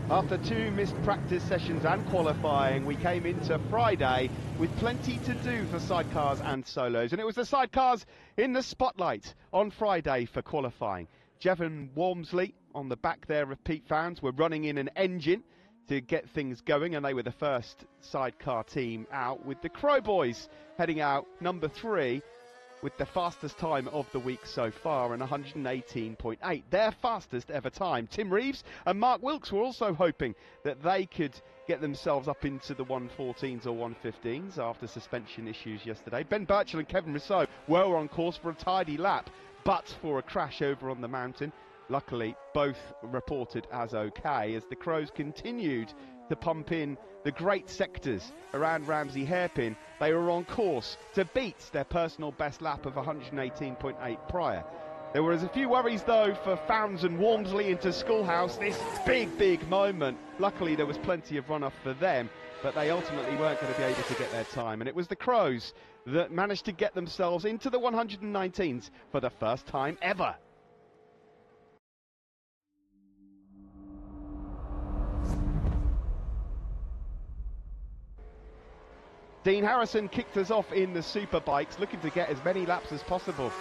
After two missed practice sessions and qualifying, we came into Friday with plenty to do for sidecars and solos. And it was the sidecars in the spotlight on Friday for qualifying. Jevon Walmsley on the back there of Pete Founds were running in an engine to get things going, and they were the first sidecar team out, with the Crow Boys heading out number 3 with the fastest time of the week so far, and 118.8, their fastest ever time. Tim Reeves and Mark Wilkes were also hoping that they could get themselves up into the 114s or 115s after suspension issues yesterday. Ben Birchall and Kevin Rousseau were on course for a tidy lap, but for a crash over on the mountain. Luckily, both reported as okay as the Crows continued to pump in the great sectors around Ramsey Hairpin. They were on course to beat their personal best lap of 118.8 prior. There was a few worries though for Founds and Walmsley into Schoolhouse, this big moment. Luckily there was plenty of runoff for them, but they ultimately weren't going to be able to get their time, and it was the Crows that managed to get themselves into the 119s for the first time ever. Dean Harrison kicked us off in the Superbikes, looking to get as many laps as possible.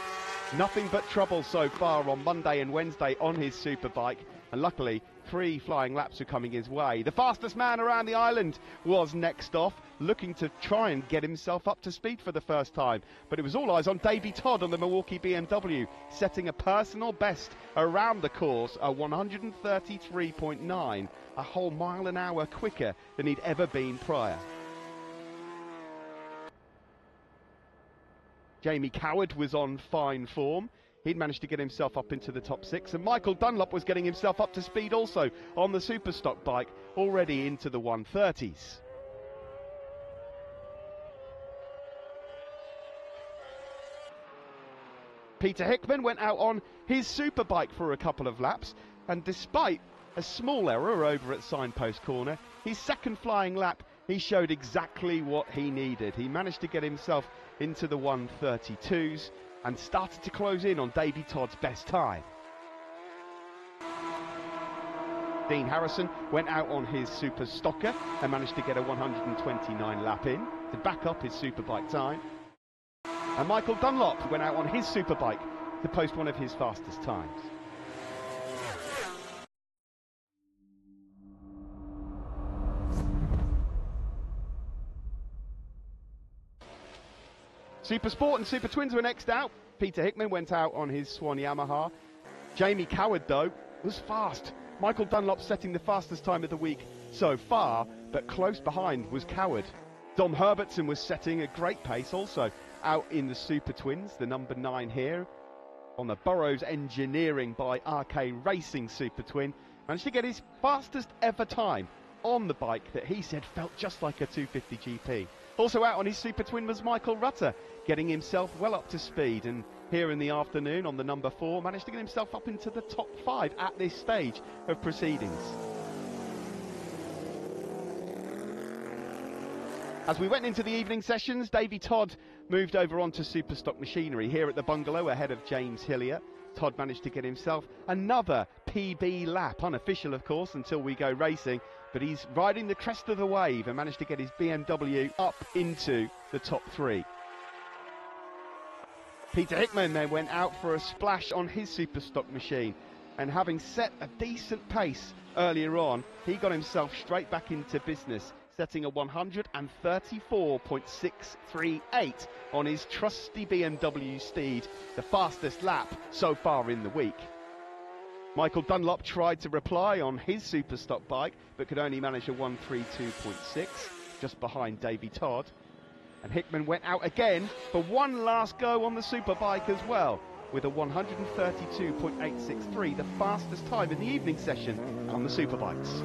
Nothing but trouble so far on Monday and Wednesday on his Superbike, and luckily 3 flying laps are coming his way. The fastest man around the island was next off, looking to try and get himself up to speed for the first time. But it was all eyes on Davey Todd on the Milwaukee BMW, setting a personal best around the course, a 133.9, a whole mile an hour quicker than he'd ever been prior. Jamie Coward was on fine form. He'd managed to get himself up into the top 6, and Michael Dunlop was getting himself up to speed also on the Superstock bike, already into the 130s. Peter Hickman went out on his Superbike for a couple of laps, and despite a small error over at Signpost Corner, his second flying lap, he showed exactly what he needed. He managed to get himself into the 132s and started to close in on Davey Todd's best time. Dean Harrison went out on his Super Stocker and managed to get a 129 lap in to back up his Superbike time. And Michael Dunlop went out on his Superbike to post one of his fastest times. Super Sport and Super Twins were next out. Peter Hickman went out on his Swan Yamaha. Jamie Coward, though, was fast. Michael Dunlop setting the fastest time of the week so far, but close behind was Coward. Dom Herbertson was setting a great pace also out in the Super Twins, the number 9 here on the Burrows Engineering by RK Racing Super Twin. Managed to get his fastest ever time on the bike that he said felt just like a 250 GP. Also out on his Super Twin was Michael Rutter, getting himself well up to speed, and here in the afternoon on the number 4 managed to get himself up into the top 5 at this stage of proceedings. As we went into the evening sessions, Davey Todd moved over onto Superstock Machinery here at the bungalow ahead of James Hillier. Todd managed to get himself another PB lap, unofficial of course until we go racing, but he's riding the crest of the wave and managed to get his BMW up into the top 3. Peter Hickman then went out for a splash on his Superstock machine, and having set a decent pace earlier on, he got himself straight back into business, setting a 134.638 on his trusty BMW Steed, the fastest lap so far in the week. Michael Dunlop tried to reply on his Superstock bike, but could only manage a 132.6, just behind Davey Todd. And Hickman went out again for one last go on the Superbike as well, with a 132.863, the fastest time in the evening session on the Superbikes.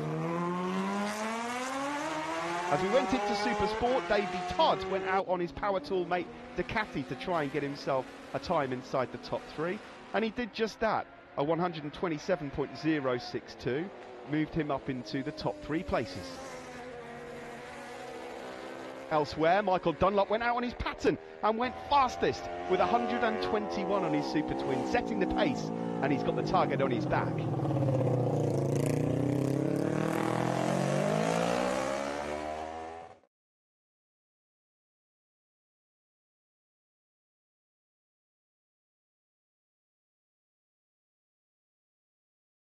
As we went into Super Sport, Davey Todd went out on his power tool mate Ducati to try and get himself a time inside the top 3, and he did just that. A 127.062 moved him up into the top 3 places. Elsewhere, Michael Dunlop went out on his Pattern and went fastest with 121 on his Super Twin, setting the pace, and he's got the target on his back.